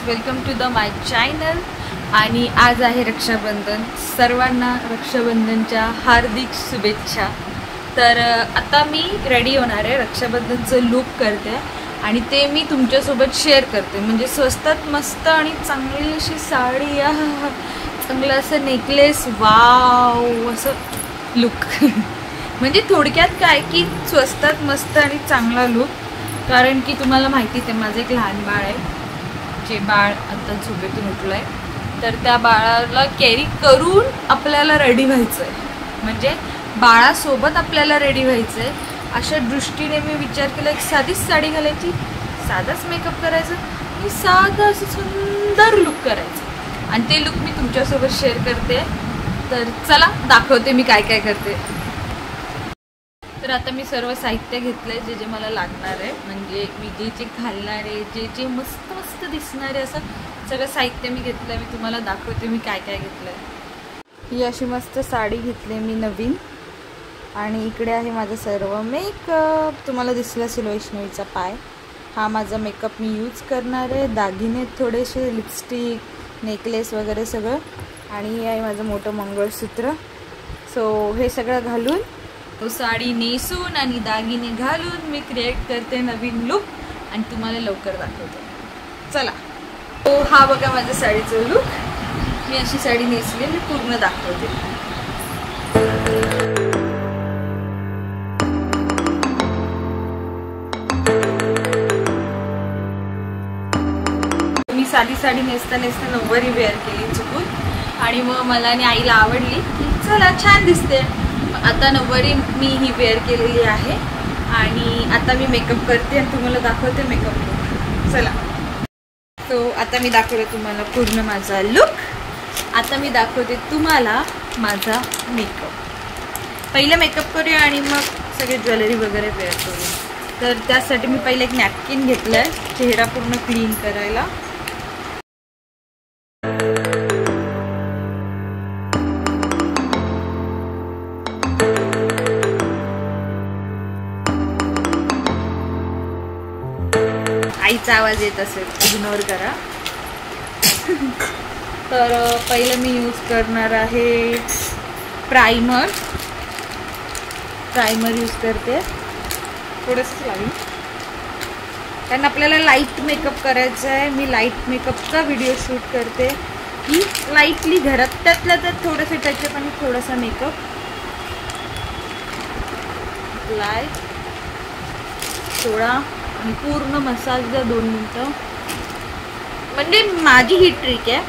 Welcome to the my channel. आणि आज आहे रक्षाबंधन। सर्वांना रक्षाबंधनच्या हार्दिक शुभेच्छा। तर आता मी रेडी होणार आहे, रक्षाबंधनचं लुक करते आणि ते मी तुमच्यासोबत शेअर करते। म्हणजे स्वस्तात मस्त आणि चांगली अशी साडी, चांगलं असं नेकलेस, वाव असं लुक म्हणजे थोडक्यात काय की स्वस्तात मस्त आणि चांगला लुक। कारण की तुम्हाला माहितीच आहे माझं एक लहान बाळ आहे, जे बाळ आता झोपेतून उठलं आहे। तर त्या बाळाला कॅरी करून आपल्याला रेडी व्हायचं आहे, म्हणजे बाळासोबत आपल्याला रेडी व्हायचं आहे। अशा दृष्टीने मी विचार केला एक साधीच साडी घालायची, साधाच मेकअप करायचं आणि साधं असं सुंदर लुक करायचं आणि ते लुक मी तुमच्यासोबत शेअर करते। तर चला दाखवते मी काय काय करते। तर आता मी सर्व साहित्य घेतलंय जे जे मला लागणार आहे, म्हणजे मी जे जे घालणार आहे, जे जे मस्त मस्त दिसणार आहे, असं सगळं साहित्य मी घेतलंय। मी तुम्हाला दाखवते मी काय काय घेतलंय। ही अशी मस्त साडी घेतली मी नवीन, आणि इकडे आहे माझं सर्व मेकअप। तुम्हाला दिसला असेल वैष्णवीचा पाय, हा माझा मेकअप मी यूज करणार आहे। दागिने थोडेसे, लिपस्टिक, नेकलेस वगैरे सगळं, आणि हे आहे माझं मोठं मंगळसूत्र। सो हे सगळं घालून, तो साडी नेसून आणि दागिने घालून मी क्रिएट करते नवीन लुक आणि तुम्हाला लवकर दाखवते। चला, तो हा बघा माझ्या साडीचं लुक। मी अशी साडी नेसली, मी पूर्ण दाखवते। मी साधी साडी नेसता नेसता नऊवारी वेअर केली चुकून, आणि मग मला आणि आईला आवडली, चला छान दिसते। आता नऊवारी मी ही वेअर केलेली आहे आणि आता मी मेकअप करते आणि तुम्हाला दाखवते मेकअप लुक। चला, तो आता मी दाखवते तुम्हाला पूर्ण माझा लुक। आता मी दाखवते तुम्हाला माझा मेकअप। पहिलं मेकअप करूया आणि मग सगळे ज्वेलरी वगैरे वेअर करूया। तर त्यासाठी मी पहिले एक नॅपकिन घेतलं आहे चेहरा पूर्ण क्लीन करायला। आईचा आवाज येत असेल, इग्नोर करा। तर पहिलं मी यूज करणार आहे प्राइमर यूज करते, थोडंसं लागेल कारण आपल्याला लाईट मेकअप करायचा आहे। मी लाईट मेकअपचा व्हिडिओ शूट करते की लाईटली घरात, त्यातल्या त्यात थोडंसं टचअप आणि थोडासा मेकअप अप्लाय, थोडा आणि पूर्ण मसाज द्या 2 मिनिटं। म्हणजे माझी ही ट्रिक आहे,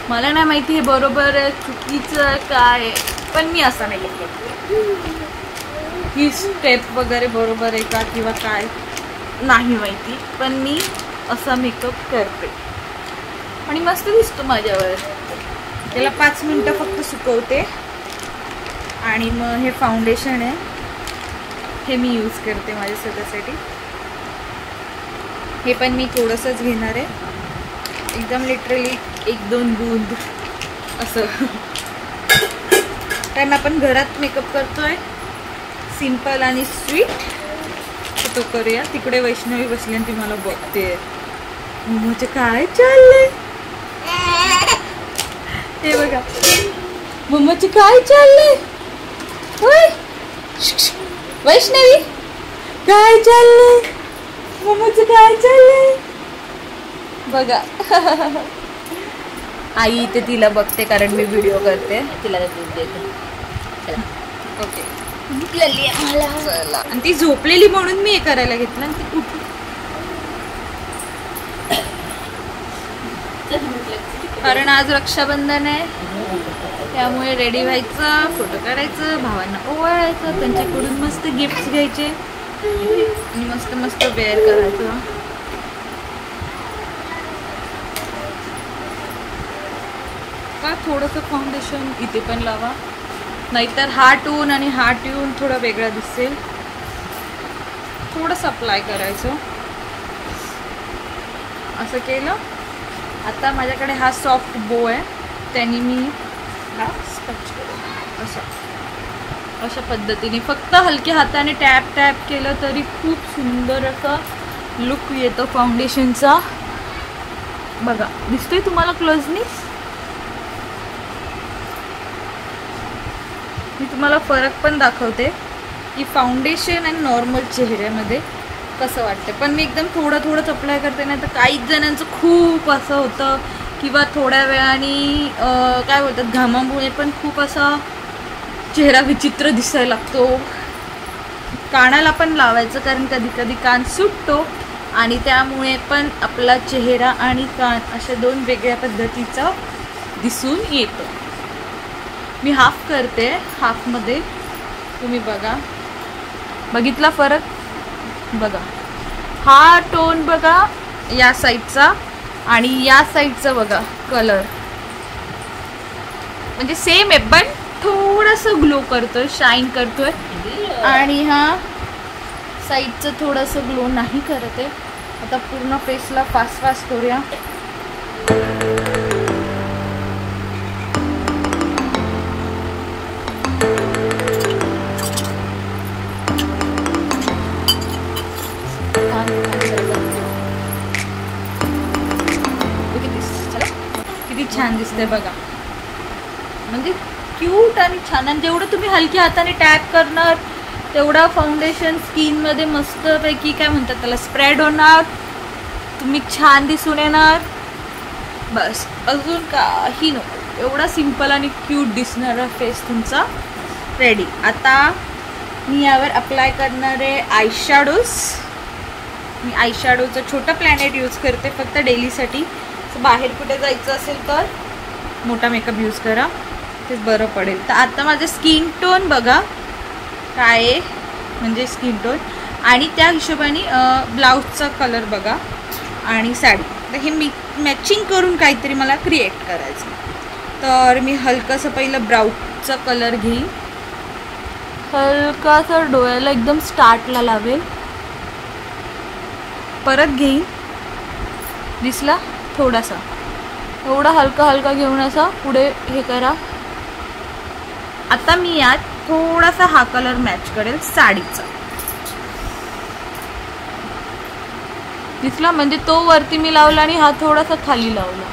मला नाही माहिती हे बरोबर आहे चुकीचं काय, पण मी असा मेकअप करते। ही स्टेप वगैरे बरोबर आहे का किंवा काय नाही माहिती, पण मी असा मेकअप करते आणि मस्त दिसतो माझ्यावर। त्याला 5 मिनिटं फक्त सुकवते आणि मग हे फाउंडेशन आहे, हे मी यूज करते माझ्या स्वतःसाठी। हे पण मी थोडंसंच घेणार आहे, एकदम लिटरली 1-2 बूंद असं, कारण आपण घरात मेकअप करतोय सिंपल आणि स्वीट। तो करूया। तिकडे वैष्णवी बसली आणि ती मला बघते, म्हणजे काय चाललंय हे बघा, मम्माचं काय चाललंय। होय वैष्णवी, काय चाललंय, मम्माचं काय चाललंय बघा। आई इथे तिला बघते कारण मी व्हिडिओ करते, तिला दूध देते। ओके, आणि ती झोपलेली म्हणून मी हे करायला घेतलं आणि ती उठली, कारण आज रक्षाबंधन आहे, त्यामुळे रेडी व्हायचं, फोटो काढायचं, भावांना ओवाळायचं, त्यांच्याकडून मस्त गिफ्ट घ्यायचे आणि मस्त मस्त वेअर करायचं। का थोडंसं फाउंडेशन इथे पण लावा, नाहीतर हा टोन आणि हा ट्यून थोडा वेगळा दिसेल। थोडंसं अप्लाय करायचं, असं केलं। आता माझ्याकडे हा सॉफ्ट बो आहे, त्याने मी हा स्पंज करू अशा पद्धतीने, फक्त हलक्या हाताने टॅप टॅप केलं तरी खूप सुंदर असा लुक येतो फाउंडेशनचा। बघा दिसतोय तुम्हाला क्लोजनी? मी तुम्हाला फरक पण दाखवते की फाउंडेशन आणि नॉर्मल चेहऱ्यामध्ये कसं वाटतं. पण मी एकदम थोडं थोडंच अप्लाय करते, नाही तर काही जणांचं खूप असं होतं किंवा थोड्या वेळाने काय बोलतात घामामुळे पण खूप असा चेहरा विचित्र दिसायला लागतो. कानाला पण लावायचं, कारण कधी कधी कान सुटतो आणि त्यामुळे पण आपला चेहरा आणि कान अशा दोन वेगळ्या पद्धतीचा दिसून येतो. मी हाफ करते, हाफमध्ये तुम्ही बघा, बघितला फरक? बघा हा टोन बघा या साईडचा आणि या साईडचा बघा कलर म्हणजे सेम आहे, पण थोडंसं ग्लो करतोय, शाईन करतोय. आणि हा साईडचं थोडंसं ग्लो नाही करत आहे. आता पूर्ण फेसला फास्ट फास्ट करूया. किती छान दिसतंय बघा, म्हणजे क्यूट आणि छान. आणि जेवढं तुम्ही हलक्या हाताने टॅप करणार तेवढा फाउंडेशन स्किनमध्ये मस्तपैकी काय म्हणतात त्याला स्प्रेड होणार, तुम्ही छान दिसून येणार. बस अजून काही नको, एवढा सिंपल आणि क्यूट दिसणारा फेस तुमचा रेडी. आता मी यावर अप्लाय करणार आहे आयशॅडोज. मी आयशॅडोचं छोटं प्लॅनेट यूज करते फक्त डेलीसाठी. बाहेर कुठे जायचं असेल तर मोठा मेकअप यूज करा, तेच बरं पडेल. तर आता माझं स्किन टोन बघा काय आहे, म्हणजे स्किन टोन आणि त्या हिशोबाने ब्लाऊजचा कलर बघा आणि साडी. तर हे मॅचिंग करून काहीतरी मला क्रिएट करायचं. तर मी हलकासा पहिलं ब्राऊनचा कलर घेईन, हलकासा डोळ्याला एकदम स्टार्टला लावेल, परत घेईन, दिसला थोडासा, एवढा हलका हलका घेऊन असा पुढे हे करा. आता मी यात थोडासा हा कलर मॅच करेल साडीचा, दिसला? म्हणजे तो वरती मी लावला आणि हा थोडासा खाली लावला,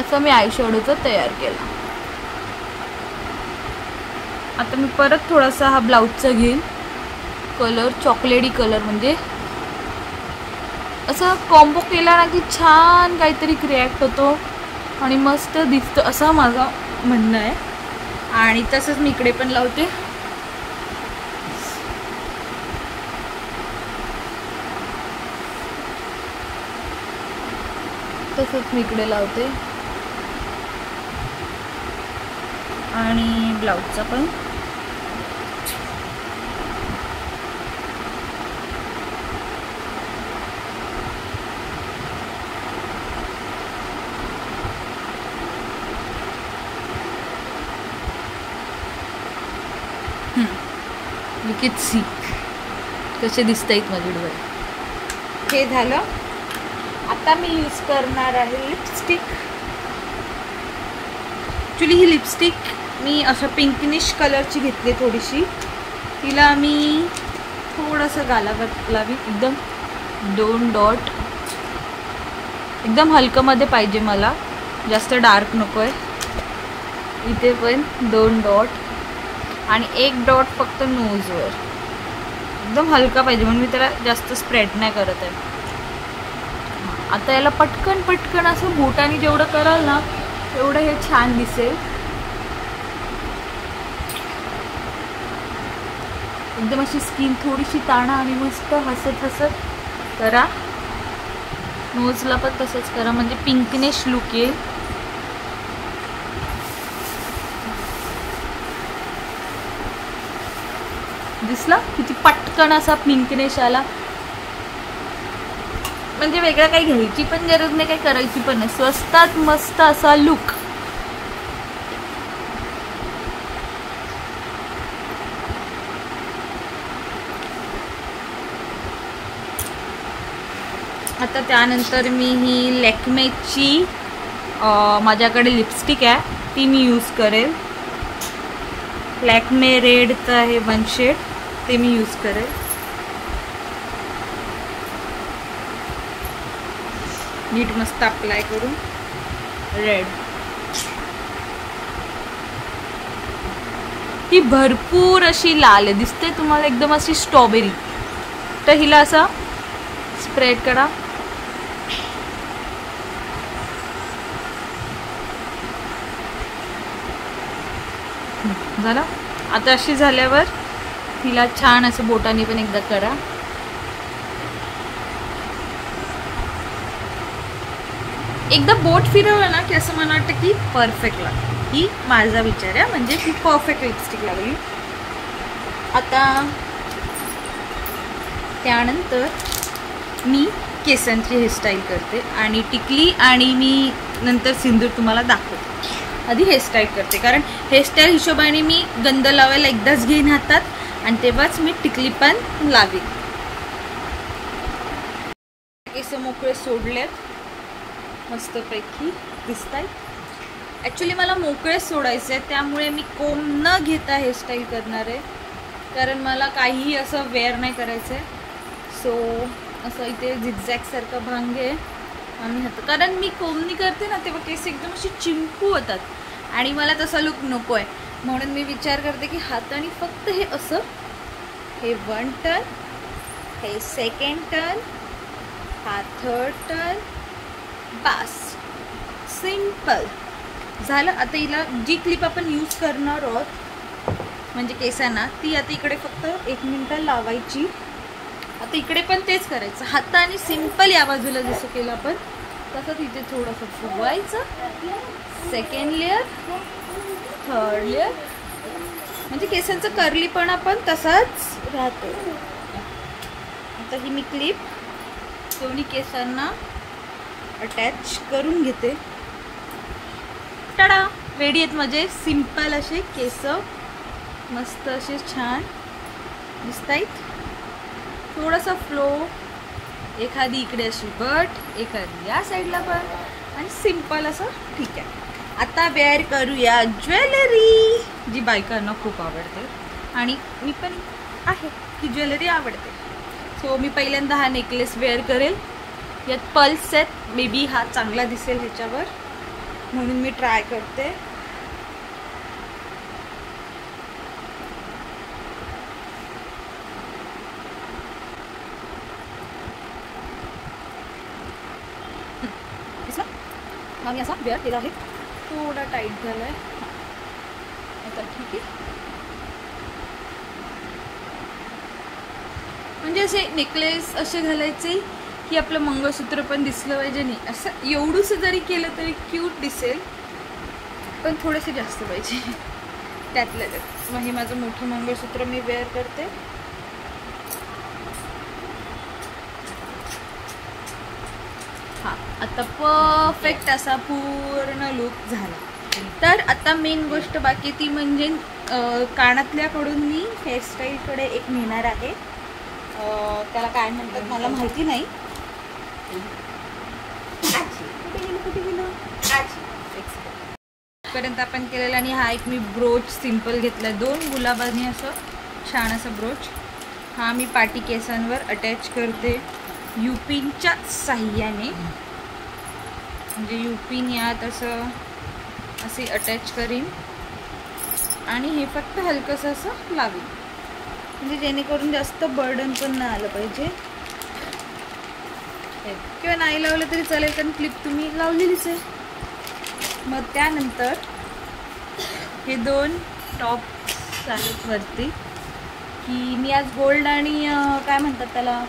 असं मी आयशॅडोचा तयार केला. आता मी परत थोडासा हा ब्लाऊजचा घेईन कलर, चॉकलेटी कलर, म्हणजे असं कॉम्बो केला ना की छान काहीतरी क्रिएट होतो आणि मस्त दिसतं, असं माझं म्हणणं आहे. आणि तसंच मी इकडे पण लावते. तसंच मी इकडे लावते आणि ब्लाऊजचा पण. विकेट सी कसे दिसत आहेत माझे डोळे. हे झालं. आता मी यूज करणार आहे लिपस्टिक. ॲक्च्युली ही लिपस्टिक मी असं पिंकनिश कलरची घेतली थोडीशी. तिला मी थोडंसं गालावर लावी, एकदम 2 डॉट, एकदम हलकंमध्ये पाहिजे मला, जास्त डार्क नको आहे. इथे पण 2 डॉट आणि 1 डॉट फक्त नोजवर, एकदम हलका पाहिजे म्हणून मी त्याला जास्त स्प्रेड नाही करत आहे. आता याला पटकन पटकन असं बोटाने जेवढं कराल ना तेवढं हे छान दिसेल. एकदम अशी स्किन थोडीशी ताणा आणि मस्त हसत हसत करा. नोजला पण तसंच करा, म्हणजे पिंकनेश लुक येईल. दिसला किती पटकन असा पिंकनेश आला. म्हणजे वेगळं काही घ्यायची पण गरज नाही, काही करायची पण नाही, स्वस्तात मस्त असा लुक. आता त्यानंतर मी ही लॅक्मेची माझ्याकडे लिपस्टिक आहे ती मी यूज करेल. लॅक्मे रेडचं आहे 1 शेड, ते मी यूज करेल. नीट मस्त अप्लाय करून रेड. ही भरपूर अशी लाल आहे, दिसते तुम्हाला एकदम अशी स्ट्रॉबेरी. तर हिला असा स्प्रेड करा. झालं. आता अशी झाल्यावर हिला छान असं बोटाने पण एकदा करा. एकदा बोट फिरवलं ना की असं मला वाटतं की परफेक्ट लागतं. ही माझा विचार आहे, म्हणजे खूप परफेक्ट लिपस्टिक लागली. आता त्यानंतर मी केसांची हेअरस्टाईल करते आणि टिकली आणि मी नंतर सिंदूर तुम्हाला दाखवते. आधी हेअरस्टाईल करते, कारण हेअरस्टाईल हिशोबाने मी गंध लावायला एकदाच घेईन हातात आणि तेव्हाच मी टिकली पण लावेन. केस मोकळे सोडलेत, मस्तपैकी दिसत आहेत. ॲक्च्युली मला मोकळे सोडायचे आहे, त्यामुळे मी कोंब न घेता हेअरस्टाईल करणार आहे, कारण मला काहीही असं वेअर नाही करायचं आहे. सो असं इथे झिगझॅगसारखं भांग आहे आम्ही हात, कारण मी कोंबनी करते ना तेव्हा केस एकदम अशी चिंकू होतात आणि मला तसा लुक नको आहे. म्हणून मी विचार करते की हाताने फक्त हे असं, हे 1 टर्न, हे 2nd टर्न, हा 3rd टर्न, बस सिंपल झालं. आता हिला जी क्लिप आपण यूज करणार आहोत म्हणजे केसांना, ती आता इकडे फक्त 1 मिनिट लावायची. आता इकडे पण तेच करायचं, हाताने सिंपल या बाजूला जसं केलं आपण तसं तिथे थोडंसं फुगवायचं. 2nd लेअर, 3rd लेअर, म्हणजे केसांचा कर्लीपणा पण तसाच राहतो. आता ही मी क्लिप दोन्ही केसांना अटॅच करून घेते. टाडा, रेडी आहेत माझे सिंपल असे केस, मस्त असे छान दिसत आहेत. थोडासा फ्लो, एखादी इकडे अशी बट, एखादी या साईडला पण, आणि सिंपल असं ठीक आहे. आता वेअर करूया ज्वेलरी, जी बायकांना खूप आवडते आणि मी पण आहे की ज्वेलरी आवडते. सो मी पहिल्यांदा हा नेकलेस वेअर करेल. यात पल्स आहेत, मे बी हा चांगला दिसेल ह्याच्यावर, म्हणून मी ट्राय करते. हा मी असा वेअर केला आहे, थोडा टाईट झाला आहे आता, ठीक आहे. म्हणजे असे नेकलेस असे घालायचे की आपलं मंगळसूत्र पण दिसलं पाहिजे. नाही असं एवढंसं जरी केलं तरी क्यूट दिसेल, पण थोडेसे जास्त पाहिजे त्यातल्या त्यात. मग हे माझं मोठं मंगळसूत्र मी वेअर करते. हां, आता परफेक्ट असा पूर्ण लुक झाला. तर आता मेन गोष्ट बाकी ती म्हणजे कानातल्याकडून मी हेअरस्टाईलकडे एक नेणार आहे. त्याला काय म्हणतात मला माहिती नाही. पर्यंत आपण केलेला. आणि हा एक मी ब्रोच सिंपल घेतला, 2 गुलाबाने असं छान असं ब्रोच. हा मी पाटी केसांवर अटॅच करते युपिनच्या साह्याने. म्हणजे युपिन यात असं असे अटॅच करीन आणि हे फक्त हलकंसं असं लावीन, म्हणजे जेणेकरून जास्त बर्डन पण नाही आलं पाहिजे. किंवा नाही लावलं तरी चालेल, कारण क्लिप तुम्ही लावलेलीच आहे. मग त्यानंतर हे 2 टॉप्स आहेत वरती, की मी आज गोल्ड आणि काय म्हणतात त्याला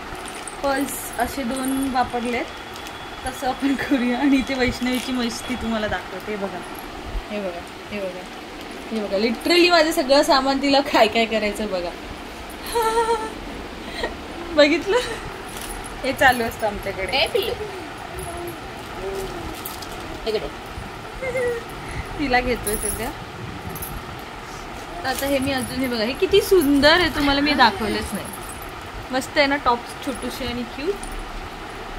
पर्ल्स असे 2 वापरलेत. तसं आपण करूया. आणि इथे वैष्णवीची मस्ती तुम्हाला दाखवते. हे बघा, हे बघा, हे बघा, हे बघा, लिटरली माझं सगळं सामान तिला काय काय करायचं बघा. बघितलं, हे चालू असतं आमच्याकडे. तिला घेतोय सध्या. आता हे मी अजून, हे बघा, हे किती सुंदर आहे, तुम्हाला मी दाखवलेच नाही. मस्त आहे ना टॉप्स, छोटूशे आणि क्यूट.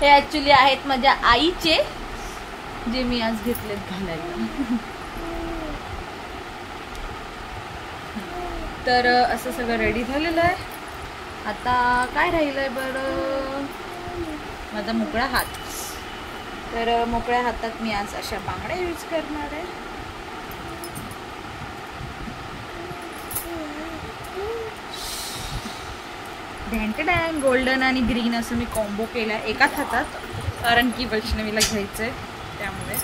हे ॲक्च्युली आहेत माझ्या आईचे, जे मी आज घेतलेत घालायला. तर असं सगळं रेडी झालेलं आहे. आता काय राहिलं आहे बरं, माझा मोकळा हात. तर मोकळ्या हातात मी आज अशा बांगड्या यूज करणार आहे. डॅन गोल्डन आणि ग्रीन असं मी कॉम्बो केला एकाच हातात, कारण की वैष्णवीला घ्यायचंय त्यामुळे.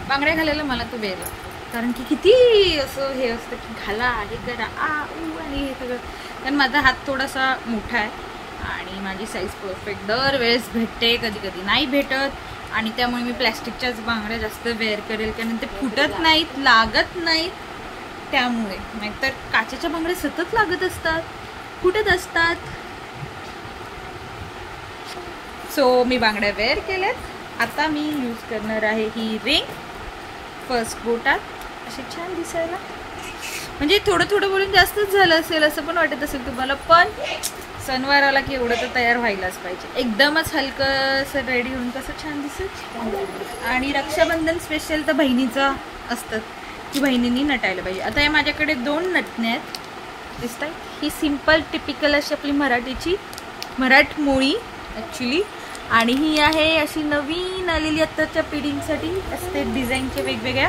बांगड्या घालायला मला तो वेळ लागतो, कारण की किती असं हे असतं की घाला हे करा आणि हे सगळं. कारण माझा हात थोडासा मोठा आहे आणि माझी साईज परफेक्ट दरवेळेस भेटते, कधी कधी नाही भेटत. आणि त्यामुळे मी प्लॅस्टिकच्याच बांगड्या जास्त वेअर करेल, कारण ते फुटत नाहीत, लागत नाहीत. त्यामुळे नाहीतर काचेच्या बांगड्या सतत लागत असतात, फुटत असतात. सो मी बांगड्या वेअर केल्यात. आता मी यूज करणार आहे ही रिंग फर्स्ट बोटात, अशी छान दिसायला. म्हणजे थोडं थोडं बोलून जास्तच झालं असेल असं पण वाटत असेल तुम्हाला, पण सणवार आला की एवढं तर तयार व्हायलाच पाहिजे. एकदमच हलकं रेडी होऊन कसं छान दिसेल. आणि रक्षाबंधन स्पेशल तर बहिणीचं असतं की बहिणींनी नटायला पाहिजे. आता हे माझ्याकडे 2 नटणे आहेत, दिसत आहे. ही सिम्पल टिपिकल अशी आपली मराठीची मराठमोळी ॲक्च्युली, आणि ही आहे अशी नवीन आलेली आत्ताच्या पिढींसाठी असते डिझाईनचे वेगवेगळ्या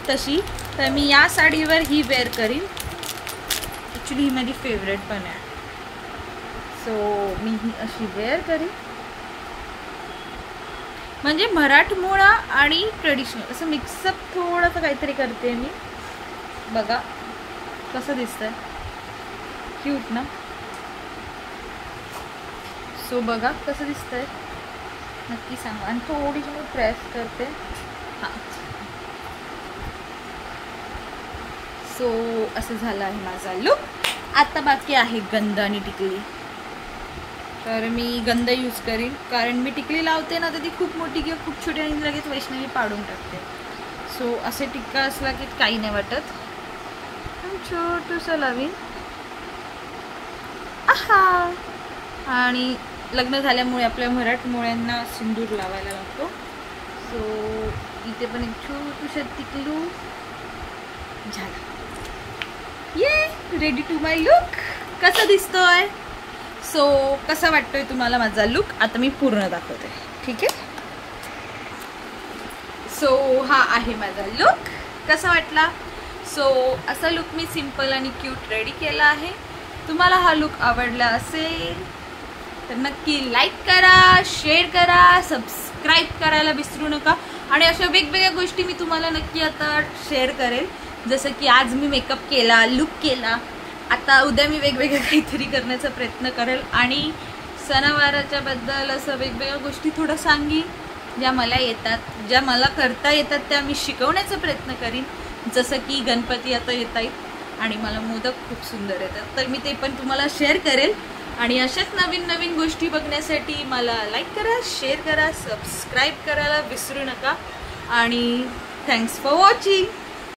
तशी. तर मी या साडीवर ही वेअर करीन. ॲक्च्युली ही माझी फेवरेट पण आहे. सो मी ही अशी वेअर करीन. म्हणजे मराठमोळा आणि ट्रेडिशनल असं मिक्सअप थोडंसं काहीतरी करते मी. बघा कसं दिसतंय, क्यूट ना. सो बघा कसं दिसतंय, नक्की सांगा. आणि थोडीशी मी प्रेस करते. हां, सो असं झालं आहे माझा लुक. आता बाकी आहे गंध आणि टिकली. तर मी गंध यूज करीन, कारण मी टिकली लावते ना तर ती खूप मोठी किंवा खूप छोटी आणि लगेच वैष्णवी पाडून टाकते. सो असे टिक्का असला की काही नाही वाटत. छोटंसं लावीन. आहा. आणि लग्न झाल्यामुळे आपल्या मराठमोळ्यांना सिंदूर लावायला लागतो. सो इथे पण एक छोटूसं टिकलू झालं. ये रेडी टू माय लुक. कसा दिसतोय? सो कसा वाटतोय तुम्हाला माझा लुक? आता मी पूर्ण दाखवते, ठीक आहे. सो हा आहे माझा लुक. कसा वाटला? सो असा लुक मी सिंपल आणि क्यूट रेडी केला आहे. तुम्हाला हा लुक आवडला असेल तर नक्की लाईक करा, शेअर करा, सबस्क्राईब करायला विसरू नका. आणि अशा वेगवेगळ्या गोष्टी मी तुम्हाला नक्की आता शेअर करेल. जसं की आज मी मेकअप केला, लुक केला. आता उद्या मी वेगवेगळ्या काहीतरी करण्याचा प्रयत्न करेल. आणि सणावाराच्या बद्दल असं वेगवेगळ्या गोष्टी थोडं सांगीन, ज्या मला येतात, ज्या मला करता येतात त्या मी शिकवण्याचा प्रयत्न करीन. जसं की गणपती आता येत आहेत आणि मला मोदक खूप सुंदर येतात, तर मी ते पण तुम्हाला शेअर करेल. आणि अशाच नवीन नवीन गोष्टी बघण्यासाठी मला लाईक करा, शेअर करा, सबस्क्राईब करायला विसरू नका. आणि थँक्स फॉर वॉचिंग.